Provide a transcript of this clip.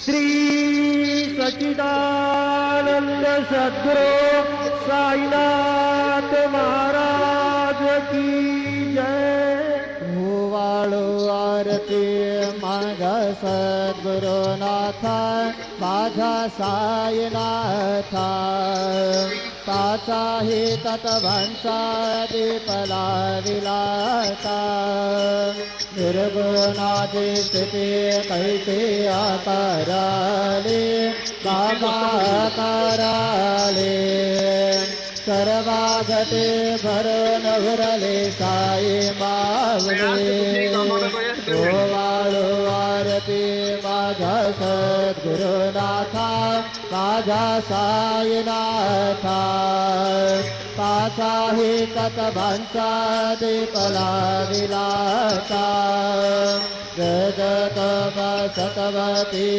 श्री सच्चिदानंद सद्गुरु साईनाथ महाराज की जय। भुवाळू आरती माझ्या सद्गुरुनाथा माझ्या साईनाथा पाचाही तत्वंचा दीपला विलासा निर्गुणाची स्थिती कैसे आकाराले बाबा आकाराले सर्वागते भरून उरले साई मावले ओवाळू आरती माझ्या सद्गुरुनाथा माझ्या साईनाथा पाचाही तत्वांचा दीपला विलासा जगत सतवती